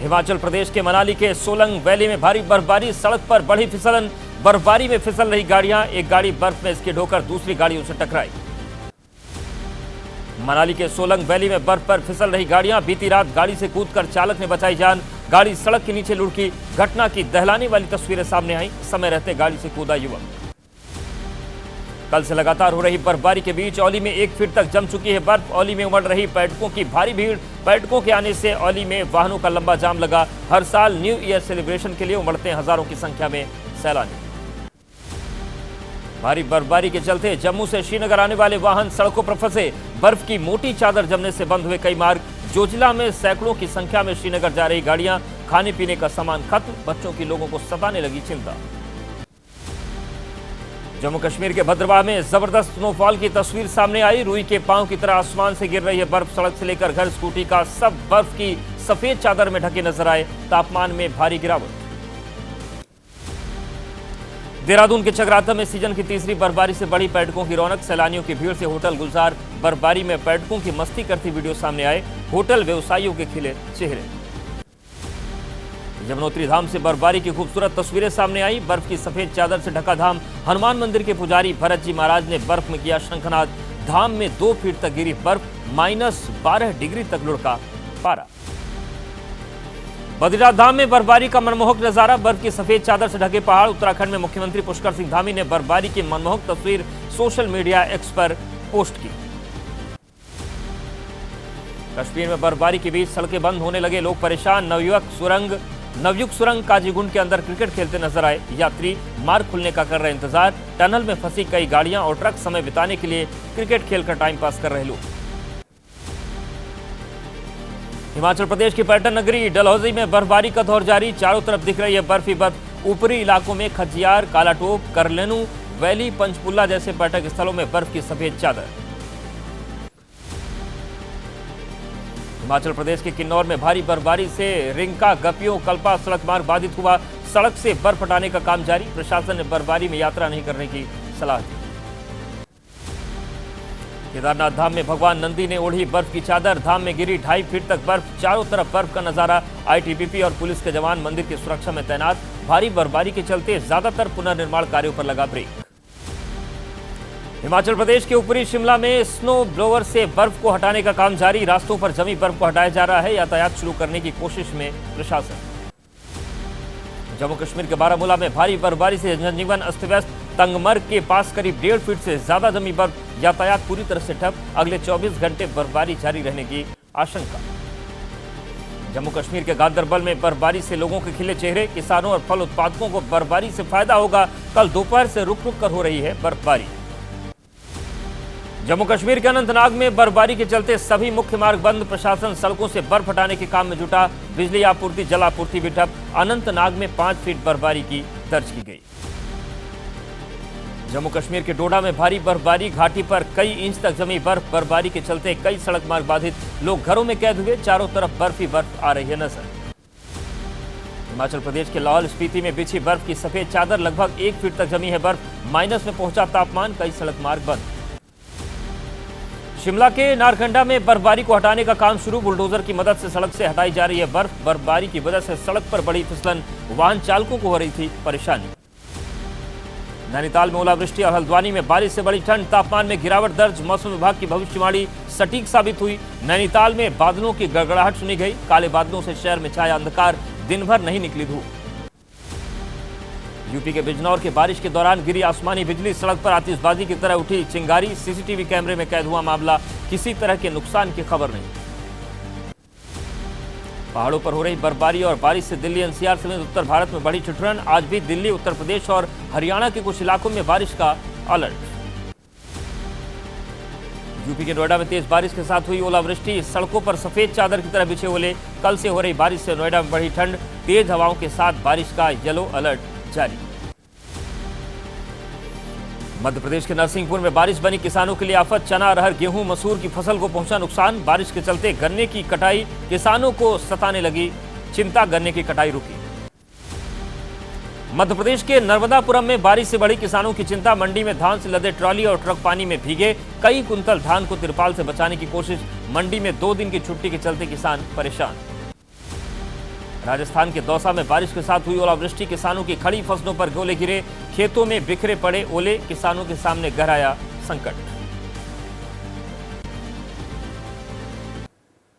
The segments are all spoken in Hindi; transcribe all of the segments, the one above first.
हिमाचल प्रदेश के मनाली के सोलंग वैली में भारी बर्फबारी, सड़क पर बढ़ी फिसलन। बर्फबारी में फिसल रही गाड़ियां, एक गाड़ी बर्फ में स्किड होकर दूसरी गाड़ियों से टकराई। मनाली के सोलंग वैली में बर्फ पर फिसल रही गाड़ियां, बीती रात गाड़ी से कूदकर चालक ने बचाई जान। गाड़ी सड़क के नीचे लुढ़की, घटना की दहलाने वाली तस्वीरें सामने आई। समय रहते गाड़ी से कूदा युवक। कल से लगातार हो रही बर्फबारी के बीच औली में 1 फीट तक जम चुकी है बर्फ। औली में उमड़ रही पर्यटकों की भारी भीड़। पर्यटकों के आने से औली में वाहनों का लंबा जाम लगा। हर साल न्यू ईयर सेलिब्रेशन के लिए उमड़ते हैं हजारों की संख्या में सैलानी। भारी बर्फबारी के चलते जम्मू से श्रीनगर आने वाले वाहन सड़कों पर फंसे। बर्फ की मोटी चादर जमने से बंद हुए कई मार्ग। जोजिला में सैकड़ों की संख्या में श्रीनगर जा रही गाड़ियां। खाने पीने का सामान खत्म, बच्चों की लोगों को सताने लगी चिंता। जम्मू कश्मीर के भद्रवाह में जबरदस्त स्नोफॉल की तस्वीर सामने आई। रुई के पांव की तरह आसमान से गिर रही है बर्फ। सड़क से लेकर घर, स्कूटी का सब बर्फ की सफेद चादर में ढके नजर आए। तापमान में भारी गिरावट। देहरादून के चकराता में सीजन की तीसरी बर्फबारी से बड़ी पर्यटकों की रौनक। सैलानियों की भीड़ से होटल गुलजार। बर्फबारी में पर्यटकों की मस्ती करती वीडियो सामने आए। होटल व्यवसायियों के खिले चेहरे। यमुनोत्री धाम से बर्फबारी की खूबसूरत तस्वीरें सामने आई। बर्फ की सफेद चादर से ढका धाम। हनुमान मंदिर के पुजारी भरत जी महाराज ने बर्फ में किया शंखनाद। धाम में 2 फीट तक गिरी बर्फ। -12 डिग्री तक लुढ़का पारा। बद्रीनाथ धाम में बर्फबारी का मनमोहक नजारा। बर्फ की सफेद चादर से ढके पहाड़। उत्तराखंड में मुख्यमंत्री पुष्कर सिंह धामी ने बर्फबारी की मनमोहक तस्वीर सोशल मीडिया एक्स पर पोस्ट की। कश्मीर में बर्फबारी के बीच सड़कें बंद होने लगे, लोग परेशान। नवयुग सुरंग काजीगुंड के अंदर क्रिकेट खेलते नजर आए। यात्री मार्ग खुलने का कर रहे इंतजार। टनल में फंसी कई गाड़ियां और ट्रक समय बिताने के लिए क्रिकेट खेलकर टाइम पास कर रहे लोग। हिमाचल प्रदेश की पर्यटन नगरी डलहौजी में बर्फबारी का दौर जारी। चारों तरफ दिख रही है बर्फ ही बर्फ। ऊपरी इलाकों में खजियार, कालाटोप, करलेनू वैली, पंचपुल्ला जैसे पर्यटक स्थलों में बर्फ की सफेद चादर। हिमाचल प्रदेश के किन्नौर में भारी बर्फबारी से रिंका, गपियों, कल्पा सड़क मार्ग बाधित हुआ। सड़क से बर्फ हटाने का काम जारी। प्रशासन ने बर्फबारी में यात्रा नहीं करने की सलाह दी। केदारनाथ धाम में भगवान नंदी ने ओढ़ी बर्फ की चादर। धाम में गिरी 2.5 फीट तक बर्फ। चारों तरफ बर्फ का नजारा। आईटीबीपी और पुलिस के जवान मंदिर की सुरक्षा में तैनात। भारी बर्फबारी के चलते ज्यादातर पुनर्निर्माण कार्यों पर लगा ब्रेक। हिमाचल प्रदेश के ऊपरी शिमला में स्नो ब्लोअर से बर्फ को हटाने का काम जारी। रास्तों पर जमी बर्फ को हटाया जा रहा है। यातायात शुरू करने की कोशिश में प्रशासन। जम्मू कश्मीर के बारामूला में भारी बर्फबारी से जनजीवन अस्त व्यस्त। तंगमर्ग के पास करीब 1.5 फीट से ज्यादा जमी बर्फ। यातायात पूरी तरह से ठप। अगले 24 घंटे बर्फबारी जारी रहने की आशंका। जम्मू कश्मीर के गांदरबल में बर्फबारी से लोगों के खिले चेहरे। किसानों और फल उत्पादकों को बर्फबारी से फायदा होगा। कल दोपहर से रुक रुक कर हो रही है बर्फबारी। जम्मू कश्मीर के अनंतनाग में बर्फबारी के चलते सभी मुख्य मार्ग बंद। प्रशासन सड़कों से बर्फ हटाने के काम में जुटा। बिजली आपूर्ति, जल आपूर्ति भी ठप। अनंतनाग में 5 फीट बर्फबारी की दर्ज की गई। जम्मू कश्मीर के डोडा में भारी बर्फबारी। घाटी पर कई इंच तक जमी बर्फ। बर्फबारी के चलते कई सड़क मार्ग बाधित। लोग घरों में कैद हुए। चारों तरफ बर्फ ही बर्फ आ रही है नजर। हिमाचल प्रदेश के लाहौल स्पीति में बिछी बर्फ की सफेद चादर। लगभग 1 फीट तक जमी है बर्फ। माइनस में पहुंचा तापमान। कई सड़क मार्ग बंद। शिमला के नारकंडा में बर्फबारी को हटाने का काम शुरू। बुलडोजर की मदद से सड़क से हटाई जा रही है बर्फ। बर्फबारी की वजह से सड़क पर बड़ी फिसलन। वाहन चालकों को हो रही थी परेशानी। नैनीताल में ओलावृष्टि और हल्द्वानी में बारिश से बड़ी ठंड। तापमान में गिरावट दर्ज। मौसम विभाग की भविष्यवाणी सटीक साबित हुई। नैनीताल में बादलों की गड़गड़ाहट सुनी गई। काले बादलों से शहर में छाया अंधकार। दिन भर नहीं निकली धूप। यूपी के बिजनौर के बारिश के दौरान गिरी आसमानी बिजली। सड़क पर आतिशबाजी की तरह उठी चिंगारी। सीसीटीवी कैमरे में कैद हुआ मामला। किसी तरह के नुकसान की खबर नहीं। पहाड़ों पर हो रही बर्फबारी और बारिश से दिल्ली, एनसीआर समेत उत्तर भारत में बढ़ी ठिठुरन। आज भी दिल्ली, उत्तर प्रदेश और हरियाणा के कुछ इलाकों में बारिश का अलर्ट। यूपी के नोएडा में तेज बारिश के साथ हुई ओलावृष्टि। सड़कों पर सफेद चादर की तरह बिछे ओले। कल से हो रही बारिश से नोएडा में बढ़ी ठंड। तेज हवाओं के साथ बारिश का येलो अलर्ट जारी। मध्य प्रदेश के नरसिंहपुर में बारिश बनी किसानों के लिए आफत। चना, अरहर, गेहूं, मसूर की फसल को पहुंचा नुकसान। बारिश के चलते गन्ने की कटाई किसानों को सताने लगी चिंता। गन्ने की कटाई रुकी। मध्य प्रदेश के नर्मदापुरम में बारिश से बढ़ी किसानों की चिंता। मंडी में धान से लदे ट्रॉली और ट्रक पानी में भीगे। कई कुंतल धान को तिरपाल से बचाने की कोशिश। मंडी में 2 दिन की छुट्टी के चलते किसान परेशान। राजस्थान के दौसा में बारिश के साथ हुई ओलावृष्टि, किसानों की खड़ी फसलों पर ओले गिरे, खेतों में बिखरे पड़े ओले, किसानों के सामने गहराया संकट।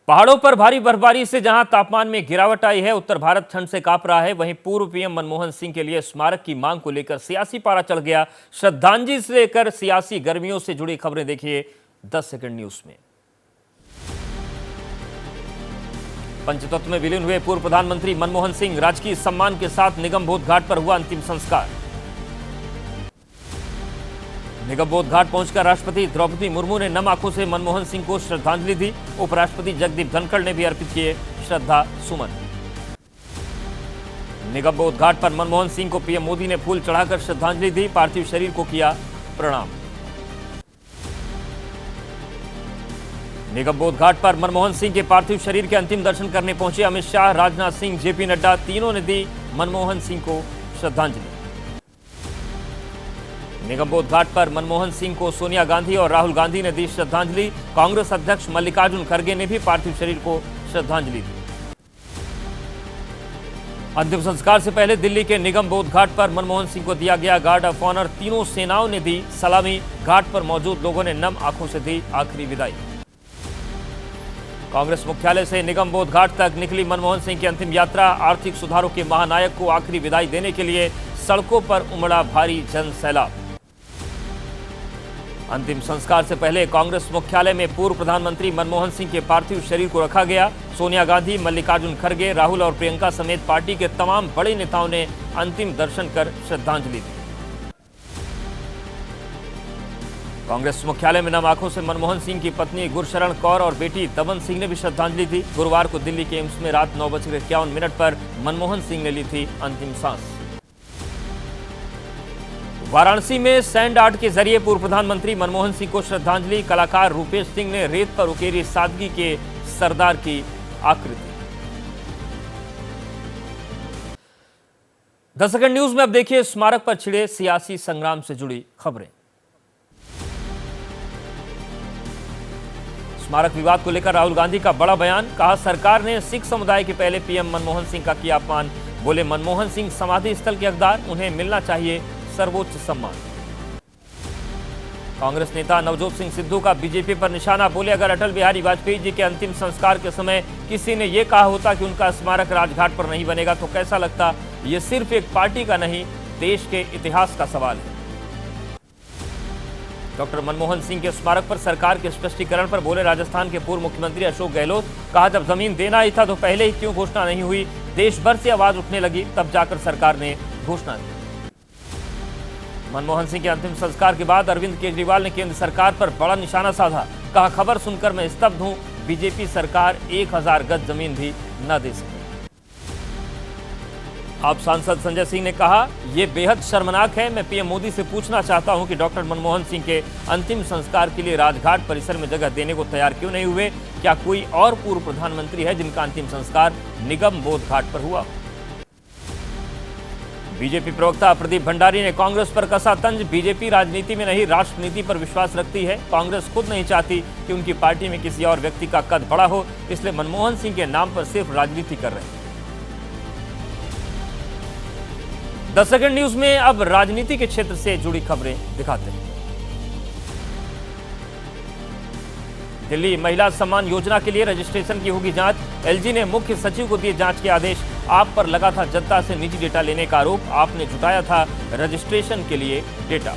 पहाड़ों पर भारी बर्फबारी से जहां तापमान में गिरावट आई है, उत्तर भारत ठंड से कांप रहा है, वहीं पूर्व पीएम मनमोहन सिंह के लिए स्मारक की मांग को लेकर सियासी पारा चढ़ गया। श्रद्धांजलि से लेकर सियासी गर्मियों से जुड़ी खबरें देखिए 10 सेकंड न्यूज में। पंचतत्व में विलीन हुए पूर्व प्रधानमंत्री मनमोहन सिंह, राजकीय सम्मान के साथ निगमबोध घाट पर हुआ अंतिम संस्कार। निगमबोध घाट पहुंचकर राष्ट्रपति द्रौपदी मुर्मू ने नम आंखों से मनमोहन सिंह को श्रद्धांजलि दी। उपराष्ट्रपति जगदीप धनखड़ ने भी अर्पित किए श्रद्धा सुमन। निगमबोध घाट पर मनमोहन सिंह को पीएम मोदी ने फूल चढ़ाकर श्रद्धांजलि दी, पार्थिव शरीर को किया प्रणाम। निगमबोध घाट पर मनमोहन सिंह के पार्थिव शरीर के अंतिम दर्शन करने पहुंचे अमित शाह, राजनाथ सिंह, जेपी नड्डा, तीनों ने दी मनमोहन सिंह को श्रद्धांजलि। निगमबोध घाट पर मनमोहन सिंह को सोनिया गांधी और राहुल गांधी ने दी श्रद्धांजलि। कांग्रेस अध्यक्ष मल्लिकार्जुन खड़गे ने भी पार्थिव शरीर को श्रद्धांजलि दी। अंतिम संस्कार से पहले दिल्ली के निगमबोध घाट पर मनमोहन सिंह को दिया गया गार्ड ऑफ ऑनर, तीनों सेनाओं ने दी सलामी। घाट पर मौजूद लोगों ने नम आंखों से दी आखिरी विदाई। कांग्रेस मुख्यालय से निगमबोध घाट तक निकली मनमोहन सिंह की अंतिम यात्रा। आर्थिक सुधारों के महानायक को आखिरी विदाई देने के लिए सड़कों पर उमड़ा भारी जन सैलाब। अंतिम संस्कार से पहले कांग्रेस मुख्यालय में पूर्व प्रधानमंत्री मनमोहन सिंह के पार्थिव शरीर को रखा गया। सोनिया गांधी, मल्लिकार्जुन खड़गे, राहुल और प्रियंका समेत पार्टी के तमाम बड़े नेताओं ने अंतिम दर्शन कर श्रद्धांजलि दी। कांग्रेस मुख्यालय में नम आंखों से मनमोहन सिंह की पत्नी गुरशरण कौर और बेटी दमन सिंह ने भी श्रद्धांजलि दी। गुरुवार को दिल्ली के एम्स में रात 9:51 पर मनमोहन सिंह ने ली थी अंतिम सांस। वाराणसी में सैंड आर्ट के जरिए पूर्व प्रधानमंत्री मनमोहन सिंह को श्रद्धांजलि। कलाकार रूपेश सिंह ने रेत पर उकेरी सादगी के सरदार की आकृति। 10 सेकंड न्यूज में अब देखिए स्मारक पर छिड़े सियासी संग्राम से जुड़ी खबरें। स्मारक विवाद को लेकर राहुल गांधी का बड़ा बयान, कहा सरकार ने सिख समुदाय के पहले पीएम मनमोहन सिंह का किया अपमान। बोले मनमोहन सिंह समाधि स्थल के हकदार, उन्हें मिलना चाहिए सर्वोच्च सम्मान। कांग्रेस नेता नवजोत सिंह सिद्धू का बीजेपी पर निशाना, बोले अगर अटल बिहारी वाजपेयी जी के अंतिम संस्कार के समय किसी ने यह कहा होता कि उनका स्मारक राजघाट पर नहीं बनेगा तो कैसा लगता। यह सिर्फ एक पार्टी का नहीं, देश के इतिहास का सवाल है। डॉक्टर मनमोहन सिंह के स्मारक पर सरकार के स्पष्टीकरण पर बोले राजस्थान के पूर्व मुख्यमंत्री अशोक गहलोत, कहा जब जमीन देना ही था तो पहले ही क्यों घोषणा नहीं हुई। देश भर से आवाज उठने लगी, तब जाकर सरकार ने घोषणा की। मनमोहन सिंह के अंतिम संस्कार के बाद अरविंद केजरीवाल ने केंद्र सरकार पर बड़ा निशाना साधा, कहा खबर सुनकर मैं स्तब्ध हूं, बीजेपी सरकार 1000 गज जमीन भी न दे सकी। आप सांसद संजय सिंह ने कहा यह बेहद शर्मनाक है, मैं पीएम मोदी से पूछना चाहता हूं कि डॉक्टर मनमोहन सिंह के अंतिम संस्कार के लिए राजघाट परिसर में जगह देने को तैयार क्यों नहीं हुए। क्या कोई और पूर्व प्रधानमंत्री है जिनका अंतिम संस्कार निगमबोध घाट पर हुआ। बीजेपी प्रवक्ता प्रदीप भंडारी ने कांग्रेस पर कसा तंज, बीजेपी राजनीति में नहीं राष्ट्रनीति पर विश्वास रखती है। कांग्रेस खुद नहीं चाहती कि उनकी पार्टी में किसी और व्यक्ति का कद बड़ा हो, इसलिए मनमोहन सिंह के नाम पर सिर्फ राजनीति कर रहे हैं। 10 सेकंड न्यूज में अब राजनीति के क्षेत्र से जुड़ी खबरें दिखाते हैं। दिल्ली महिला सम्मान योजना के लिए रजिस्ट्रेशन की होगी जांच, एलजी ने मुख्य सचिव को दिए जांच के आदेश। आप पर लगा था जनता से निजी डेटा लेने का आरोप, आपने जुटाया था रजिस्ट्रेशन के लिए डेटा।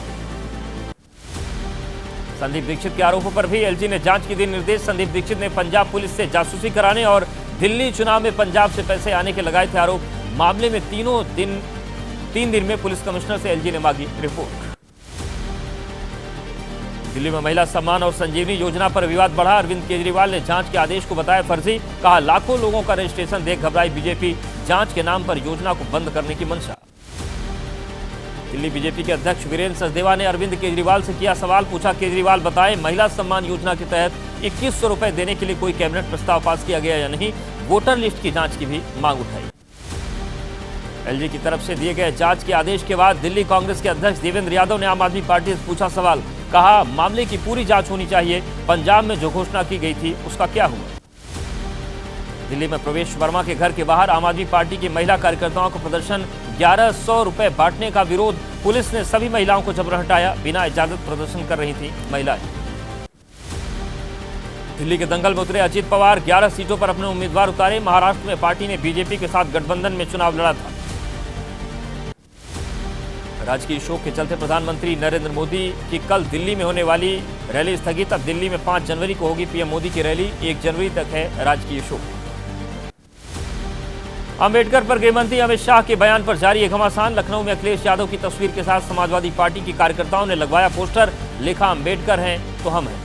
संदीप दीक्षित के आरोपों पर भी एलजी ने जांच के दिए निर्देश। संदीप दीक्षित ने पंजाब पुलिस से जासूसी कराने और दिल्ली चुनाव में पंजाब से पैसे आने के लगाए थे आरोप। मामले में 3 दिन में पुलिस कमिश्नर से एलजी ने मांगी रिपोर्ट। दिल्ली में महिला सम्मान और संजीवनी योजना पर विवाद बढ़ा, अरविंद केजरीवाल ने जांच के आदेश को बताया फर्जी, कहा लाखों लोगों का रजिस्ट्रेशन देख घबराई बीजेपी, जांच के नाम पर योजना को बंद करने की मंशा। दिल्ली बीजेपी के अध्यक्ष वीरेंद्र सचदेवा ने अरविंद केजरीवाल से किया सवाल, पूछा केजरीवाल बताएं महिला सम्मान योजना के तहत 2100 रुपए देने के लिए कोई कैबिनेट प्रस्ताव पास किया गया या नहीं। वोटर लिस्ट की जांच की भी मांग उठाई। एलजी की तरफ से दिए गए जांच के आदेश के बाद दिल्ली कांग्रेस के अध्यक्ष देवेंद्र यादव ने आम आदमी पार्टी से पूछा सवाल, कहा मामले की पूरी जांच होनी चाहिए, पंजाब में जो घोषणा की गई थी उसका क्या हुआ। दिल्ली में प्रवेश वर्मा के घर के बाहर आम आदमी पार्टी की महिला कार्यकर्ताओं का प्रदर्शन, 1100 रुपए बांटने का विरोध। पुलिस ने सभी महिलाओं को जबरन हटाया, बिना इजाजत प्रदर्शन कर रही थी महिलाएं। दिल्ली के दंगल में उतरे अजित पवार, 11 सीटों पर अपने उम्मीदवार उतारे। महाराष्ट्र में पार्टी ने बीजेपी के साथ गठबंधन में चुनाव लड़ा था। राजकीय शोक के चलते प्रधानमंत्री नरेंद्र मोदी की कल दिल्ली में होने वाली रैली स्थगित। अब दिल्ली में 5 जनवरी को होगी पीएम मोदी की रैली, 1 जनवरी तक है राजकीय शोक। अंबेडकर पर गृहमंत्री अमित शाह के बयान पर जारी है घमासान। लखनऊ में अखिलेश यादव की तस्वीर के साथ समाजवादी पार्टी की कार्यकर्ताओं ने लगवाया पोस्टर, लिखा अंबेडकर हैं तो हम हैं।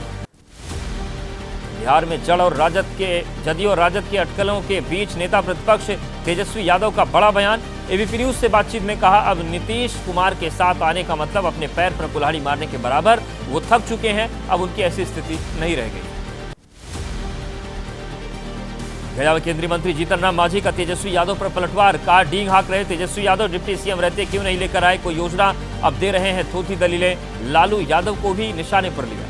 बिहार में जदयू और राजद के अटकलों के बीच नेता प्रतिपक्ष तेजस्वी यादव का बड़ा बयान। एबीपी न्यूज से बातचीत में कहा, अब नीतीश कुमार के साथ आने का मतलब अपने पैर पर कुल्हाड़ी मारने के बराबर। वो थक चुके हैं, अब उनकी ऐसी स्थिति नहीं रह गई। गया में केंद्रीय मंत्री जीतन राम मांझी का तेजस्वी यादव पर पलटवार, कार डींग हाँक रहे तेजस्वी यादव, डिप्टी सीएम रहते क्यों नहीं लेकर आए कोई योजना, अब दे रहे हैं थोथी दलीलें। लालू यादव को भी निशाने पर लिया।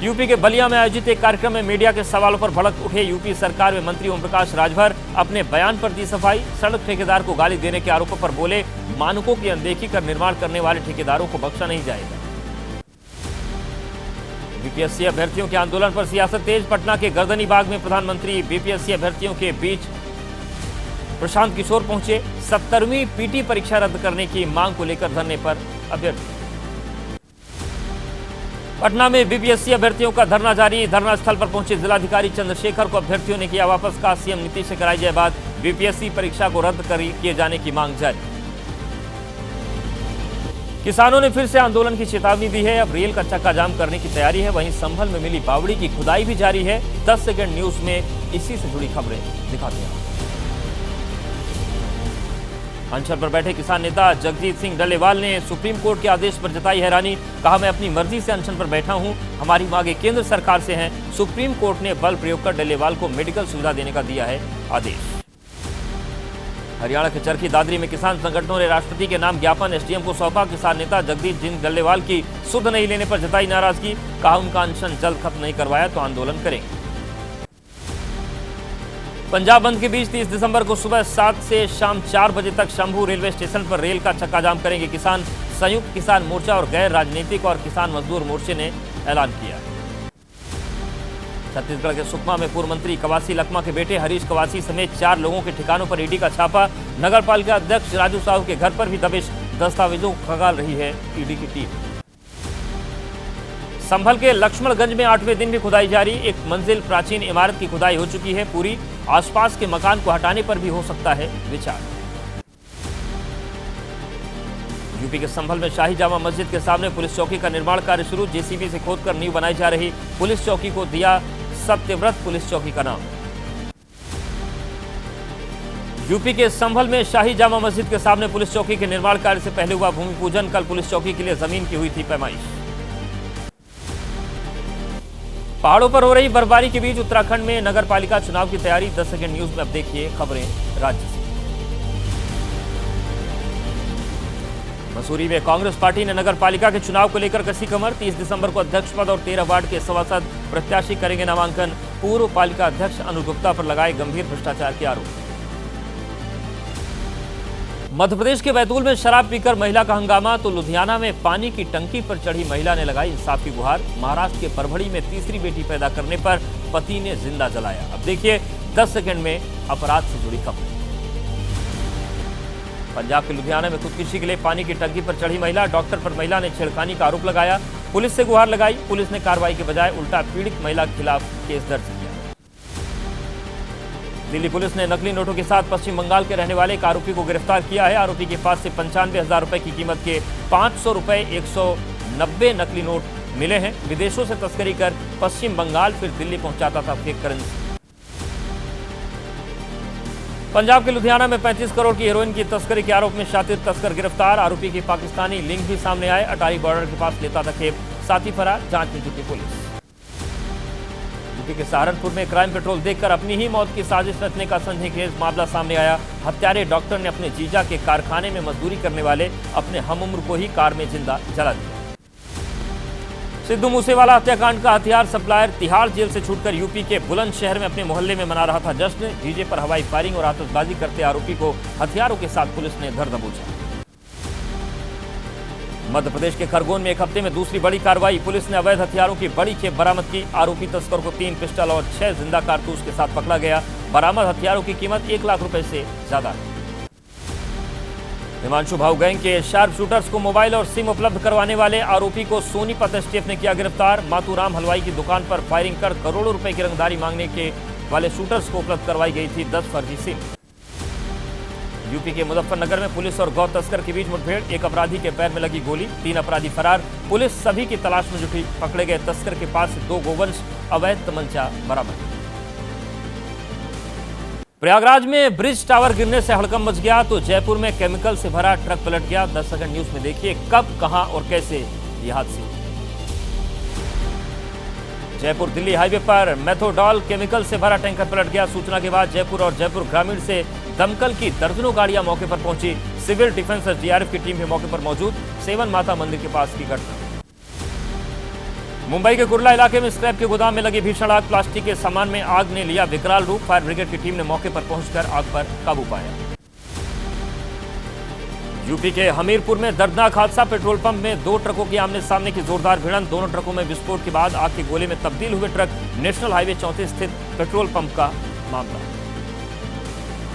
यूपी के बलिया में आयोजित एक कार्यक्रम में मीडिया के सवालों पर भड़क उठे यूपी सरकार में मंत्री ओम प्रकाश राजभर, अपने बयान पर दी सफाई। सड़क ठेकेदार को गाली देने के आरोपों पर बोले, मानकों की अनदेखी कर निर्माण करने वाले ठेकेदारों को बख्शा नहीं जाएगा। बीपीएससी अभ्यर्थियों के आंदोलन पर सियासत तेज। पटना के गर्दनीबाग में प्रधानमंत्री बीपीएससी अभ्यर्थियों के बीच प्रशांत किशोर पहुंचे। 70वीं पीटी परीक्षा रद्द करने की मांग को लेकर धरने पर अभ्यर्थी। पटना में बीपीएससी अभ्यर्थियों का धरना जारी। धरना स्थल पर पहुंचे जिलाधिकारी चंद्रशेखर को अभ्यर्थियों ने किया वापस। का सीएम नीतीश से कराई जाए बात, बीपीएससी परीक्षा को रद्द किए जाने की मांग जारी। किसानों ने फिर से आंदोलन की चेतावनी दी है, अब रेल का चक्का जाम करने की तैयारी है। वहीं संभल में मिली बावड़ी की खुदाई भी जारी है। 10 सेकंड न्यूज में इसी से जुड़ी खबरें दिखाते हैं। अनशन पर बैठे किसान नेता जगजीत सिंह डल्लेवाल ने सुप्रीम कोर्ट के आदेश पर जताई हैरानी। कहा, मैं अपनी मर्जी से अनशन पर बैठा हूं, हमारी मांगे केंद्र सरकार से हैं। सुप्रीम कोर्ट ने बल प्रयोग कर डल्लेवाल को मेडिकल सुविधा देने का दिया है आदेश। हरियाणा के चरखी दादरी में किसान संगठनों ने राष्ट्रपति के नाम ज्ञापन एसडीएम को सौंपा। किसान नेता जगदीश सिंह डल्लेवाल की सुध नहीं लेने पर जताई नाराजगी। कहा, उनका अनशन जल्द खत्म नहीं करवाया तो आंदोलन करेंगे। पंजाब बंद के बीच 30 दिसंबर को सुबह 7 से शाम 4 बजे तक शंभू रेलवे स्टेशन पर रेल का चक्का जाम करेंगे किसान। संयुक्त किसान मोर्चा और गैर राजनीतिक और किसान मजदूर मोर्चे ने ऐलान किया है। छत्तीसगढ़ के सुकमा में पूर्व मंत्री कवासी लखमा के बेटे हरीश कवासी समेत 4 लोगों के ठिकानों पर ईडी का छापा। नगर पालिका अध्यक्ष राजू साहू के घर पर भी दबिश, दस्तावेजों को खंगाल रही है ईडी की टीम। संभल के लक्ष्मणगंज में 8वें दिन भी खुदाई जारी। एक मंजिल प्राचीन इमारत की खुदाई हो चुकी है पूरी। आसपास के मकान को हटाने पर भी हो सकता है विचार। यूपी के संभल में शाही जामा मस्जिद के सामने पुलिस चौकी का निर्माण कार्य शुरू। जेसीबी से खोदकर नींव बनाई जा रही। पुलिस चौकी को दिया सत्यव्रत पुलिस चौकी का नाम। यूपी के संभल में शाही जामा मस्जिद के सामने पुलिस चौकी के निर्माण कार्य से पहले हुआ भूमि पूजन। कल पुलिस चौकी के लिए जमीन की हुई थी पैमाइश। पहाड़ों पर हो रही बर्फबारी के बीच उत्तराखंड में नगर पालिका चुनाव की तैयारी। 10 सेकंड न्यूज में अब देखिए खबरें राज्य से। मसूरी में कांग्रेस पार्टी ने नगर पालिका के चुनाव को लेकर कसी कमर। 30 दिसंबर को अध्यक्ष पद और 13 वार्ड के सभासद प्रत्याशी करेंगे नामांकन। पूर्व पालिका अध्यक्ष अनिल गुप्ता पर लगाए गंभीर भ्रष्टाचार के आरोप। मध्य प्रदेश के बैतूल में शराब पीकर महिला का हंगामा तो लुधियाना में पानी की टंकी पर चढ़ी महिला ने लगाई इंसाफ की गुहार। महाराष्ट्र के परभड़ी में तीसरी बेटी पैदा करने पर पति ने जिंदा जलाया। अब देखिए 10 सेकंड में अपराध से जुड़ी खबर। पंजाब के लुधियाना में खुदकुशी के लिए पानी की टंकी पर चढ़ी महिला। डॉक्टर पर महिला ने छेड़खानी का आरोप लगाया। पुलिस से गुहार लगाई। पुलिस ने कार्रवाई के बजाय उल्टा पीड़ित महिला के खिलाफ केस दर्ज किया। दिल्ली पुलिस ने नकली नोटों के साथ पश्चिम बंगाल के रहने वाले एक आरोपी को गिरफ्तार किया है। आरोपी के पास से 95,000 रुपए की कीमत के 500 रुपए 190 नकली नोट मिले हैं। विदेशों से तस्करी कर पश्चिम बंगाल फिर दिल्ली पहुंचाता था फेक करेंसी। पंजाब के लुधियाना में 35 करोड़ की हेरोइन की तस्करी के आरोप में शातिर तस्कर गिरफ्तार। आरोपी की पाकिस्तानी लिंक भी सामने आए। अटारी बॉर्डर के पास लेता था खेप, साथी फरार, जांच में जुटी पुलिस। यूपी के सहारनपुर में क्राइम पेट्रोल देखकर अपनी ही मौत की साजिश रचने का संदिग्ध मामला सामने आया। हत्यारे डॉक्टर ने अपने जीजा के कारखाने में मजदूरी करने वाले अपने हमउम्र को ही कार में जिंदा जला दिया। सिद्धू मूसेवाला हत्याकांड का हथियार सप्लायर तिहाड़ जेल से छूटकर यूपी के बुलंदशहर में अपने मोहल्ले में मना रहा था जश्न। डीजे पर हवाई फायरिंग और आतिशबाजी करते आरोपी को हथियारों के साथ पुलिस ने धर दबोचा। मध्य प्रदेश के खरगोन में एक हफ्ते में दूसरी बड़ी कार्रवाई। पुलिस ने अवैध हथियारों की बड़ी खेप बरामद की। आरोपी तस्कर को 3 पिस्टल और 6 जिंदा कारतूस के साथ पकड़ा गया। बरामद हथियारों की कीमत 1 लाख रुपए से ज्यादा है। हिमांशु भाऊ गैंग के शार्प शूटर्स को मोबाइल और सिम उपलब्ध करवाने वाले आरोपी को सोनीपत एसटीएफ ने किया गिरफ्तार। मातूराम हलवाई की दुकान पर फायरिंग कर करोड़ों रुपए की रंगदारी मांगने के वाले शूटर्स को उपलब्ध करवाई गई थी 10 फर्जी सिम। यूपी के मुजफ्फरनगर में पुलिस और गौ तस्कर के बीच मुठभेड़। एक अपराधी के पैर में लगी गोली, 3 अपराधी फरार। पुलिस सभी की तलाश में जुटी। पकड़े गए तस्कर के पास से 2 गोवंश, अवैध तमंचा बरामद। प्रयागराज में ब्रिज टावर गिरने से हड़कंप मच गया तो जयपुर में केमिकल से भरा ट्रक पलट गया। 10 सेकंड न्यूज में देखिए कब, कहां और कैसे ये हादसे। जयपुर दिल्ली हाईवे पर मेथोडॉल केमिकल से भरा टैंकर पलट गया। सूचना के बाद जयपुर और जयपुर ग्रामीण से दमकल की दर्जनों गाड़ियां मौके पर पहुंची। सिविल डिफेंस डीआरएफ की टीम भी मौके पर मौजूद। सेवन माता मंदिर के पास की घटना। मुंबई के कुर्ला इलाके में स्क्रैप के गोदाम में लगी भीषण आग। प्लास्टिक के सामान में आग ने लिया विकराल रूप। फायर ब्रिगेड की टीम ने मौके पर पहुंचकर आग पर काबू पाया। यूपी के हमीरपुर में दर्दनाक हादसा। पेट्रोल पंप में 2 ट्रकों की आमने सामने की जोरदार भिड़ंत। दोनों ट्रकों में विस्फोट के बाद आग के गोले में तब्दील हुए ट्रक। नेशनल हाईवे 34 स्थित पेट्रोल पंप का मामला।